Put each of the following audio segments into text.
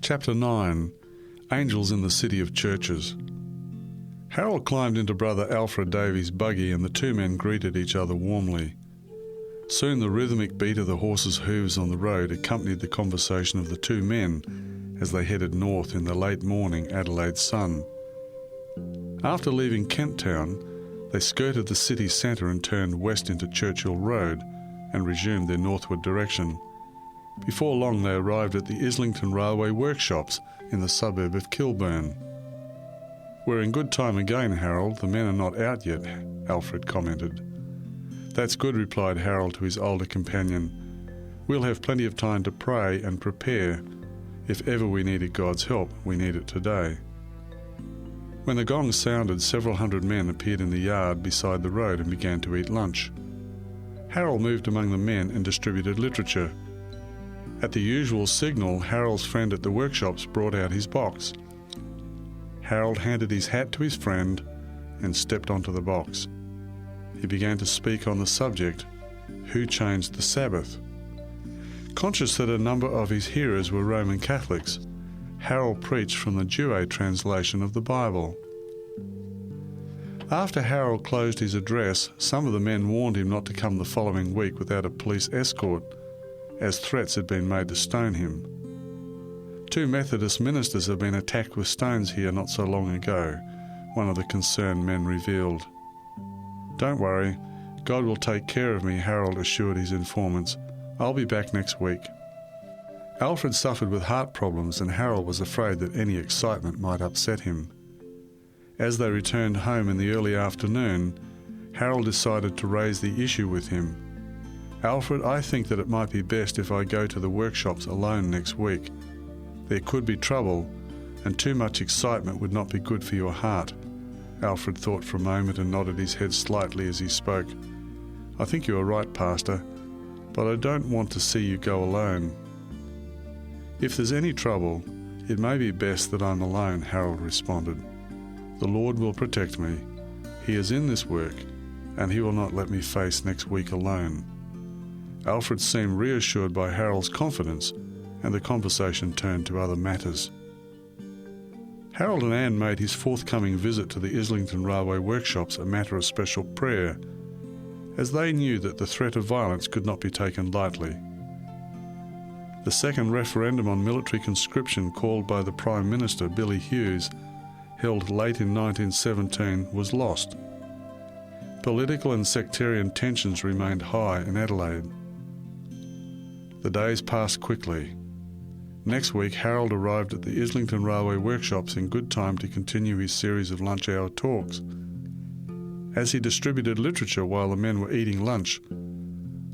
Chapter 9. Angels in the City of Churches. Harold climbed into Brother Alfred Davies' buggy and the two men greeted each other warmly. Soon the rhythmic beat of the horses' hooves on the road accompanied the conversation of the two men as they headed north in the late morning Adelaide sun. After leaving Kent Town, they skirted the city centre and turned west into Churchill Road and resumed their northward direction. Before long they arrived at the Islington Railway workshops in the suburb of Kilburn. "We're in good time again, Harold. The men are not out yet," Alfred commented. "That's good," replied Harold to his older companion. "We'll have plenty of time to pray and prepare. If ever we needed God's help, we need it today." When the gong sounded, several hundred men appeared in the yard beside the road and began to eat lunch. Harold moved among the men and distributed literature. At the usual signal, Harold's friend at the workshops brought out his box. Harold handed his hat to his friend and stepped onto the box. He began to speak on the subject, who changed the Sabbath? Conscious that a number of his hearers were Roman Catholics, Harold preached from the Douay translation of the Bible. After Harold closed his address, some of the men warned him not to come the following week without a police escort, as threats had been made to stone him. 2 Methodist ministers have been attacked with stones here not so long ago, one of the concerned men revealed. "Don't worry, God will take care of me," Harold assured his informants. "I'll be back next week." Alfred suffered with heart problems and Harold was afraid that any excitement might upset him. As they returned home in the early afternoon, Harold decided to raise the issue with him. "Alfred, I think that it might be best if I go to the workshops alone next week. There could be trouble, and too much excitement would not be good for your heart." Alfred thought for a moment and nodded his head slightly as he spoke. "I think you are right, Pastor, but I don't want to see you go alone." "If there's any trouble, it may be best that I'm alone," Harold responded. "The Lord will protect me. He is in this work, and He will not let me face next week alone." Alfred seemed reassured by Harold's confidence, and the conversation turned to other matters. Harold and Anne made his forthcoming visit to the Islington Railway workshops a matter of special prayer, as they knew that the threat of violence could not be taken lightly. The second referendum on military conscription called by the Prime Minister, Billy Hughes, held late in 1917, was lost. Political and sectarian tensions remained high in Adelaide. The days passed quickly. Next week, Harold arrived at the Islington Railway workshops in good time to continue his series of lunch hour talks. As he distributed literature while the men were eating lunch,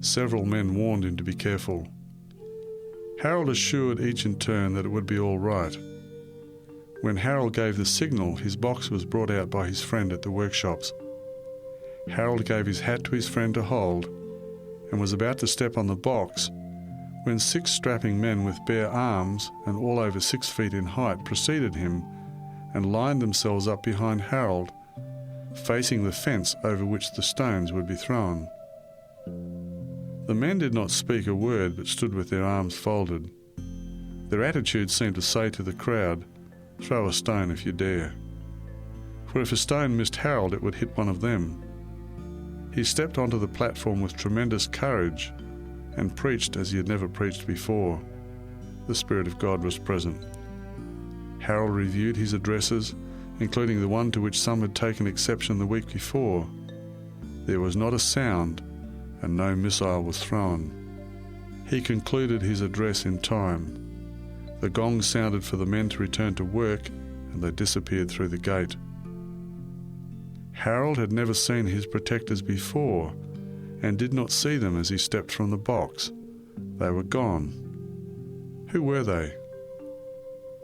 several men warned him to be careful. Harold assured each in turn that it would be all right. When Harold gave the signal, his box was brought out by his friend at the workshops. Harold gave his hat to his friend to hold and was about to step on the box when 6 strapping men with bare arms and all over 6 feet in height preceded him and lined themselves up behind Harold, facing the fence over which the stones would be thrown. The men did not speak a word but stood with their arms folded. Their attitude seemed to say to the crowd, "Throw a stone if you dare." For if a stone missed Harold, it would hit one of them. He stepped onto the platform with tremendous courage and preached as he had never preached before. The Spirit of God was present. Harold reviewed his addresses, including the one to which some had taken exception the week before. There was not a sound, and no missile was thrown. He concluded his address in time. The gong sounded for the men to return to work, and they disappeared through the gate. Harold had never seen his protectors before, and did not see them as he stepped from the box. They were gone. Who were they?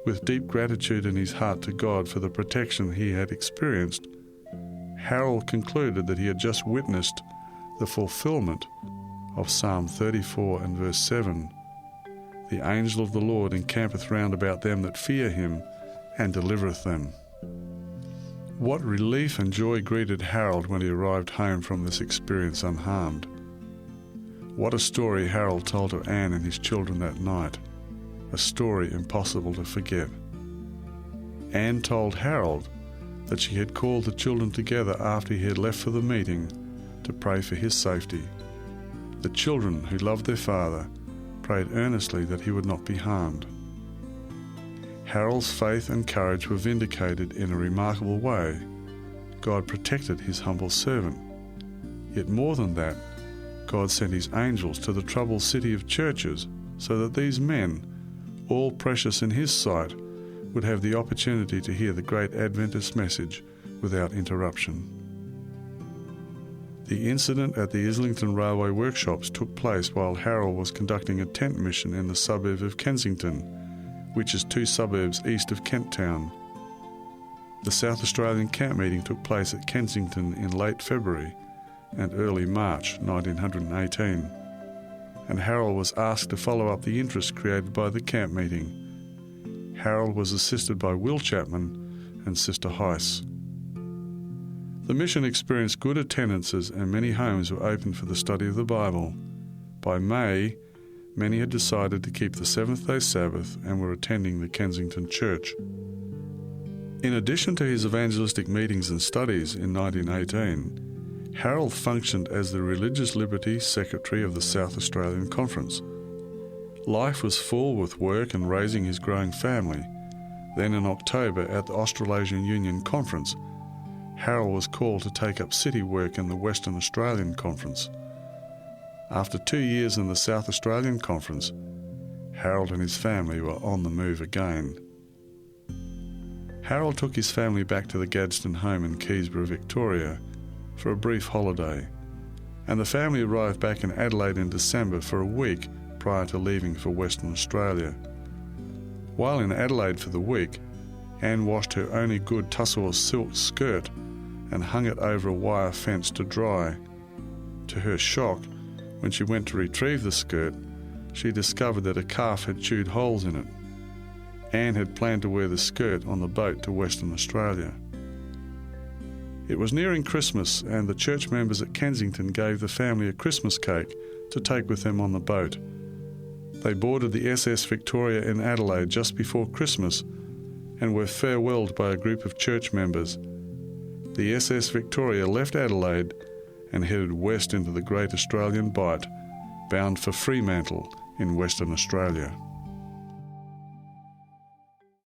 With deep gratitude in his heart to God for the protection he had experienced, Harold concluded that he had just witnessed the fulfilment of Psalm 34 and verse 7. "The angel of the Lord encampeth round about them that fear him, and delivereth them." What relief and joy greeted Harold when he arrived home from this experience unharmed. What a story Harold told to Anne and his children that night. a story impossible to forget. Anne told Harold that she had called the children together after he had left for the meeting to pray for his safety. The children, who loved their father, prayed earnestly that he would not be harmed. Harold's faith and courage were vindicated in a remarkable way. God protected his humble servant. Yet more than that, God sent his angels to the troubled city of churches so that these men, all precious in his sight, would have the opportunity to hear the great Adventist message without interruption. The incident at the Islington Railway Workshops took place while Harold was conducting a tent mission in the suburb of Kensington, which is 2 suburbs east of Kent Town. The South Australian camp meeting took place at Kensington in late February and early March 1918, and Harold was asked to follow up the interest created by the camp meeting. Harold was assisted by Will Chapman and Sister Heiss. The mission experienced good attendances and many homes were opened for the study of the Bible. By May, many had decided to keep the seventh-day Sabbath and were attending the Kensington Church. In addition to his evangelistic meetings and studies in 1918, Harold functioned as the Religious Liberty Secretary of the South Australian Conference. Life was full with work and raising his growing family. Then in October at the Australasian Union Conference, Harold was called to take up city work in the Western Australian Conference. After 2 years in the South Australian Conference, Harold and his family were on the move again. Harold took his family back to the Gadsden home in Keysborough, Victoria, for a brief holiday, and the family arrived back in Adelaide in December for a week prior to leaving for Western Australia. While in Adelaide for the week, Anne washed her only good tussore silk skirt and hung it over a wire fence to dry. To her shock, when she went to retrieve the skirt, she discovered that a calf had chewed holes in it. Anne had planned to wear the skirt on the boat to Western Australia. It was nearing Christmas, and the church members at Kensington gave the family a Christmas cake to take with them on the boat. They boarded the SS Victoria in Adelaide just before Christmas and were farewelled by a group of church members. The SS Victoria left Adelaide and headed west into the Great Australian Bight, bound for Fremantle in Western Australia.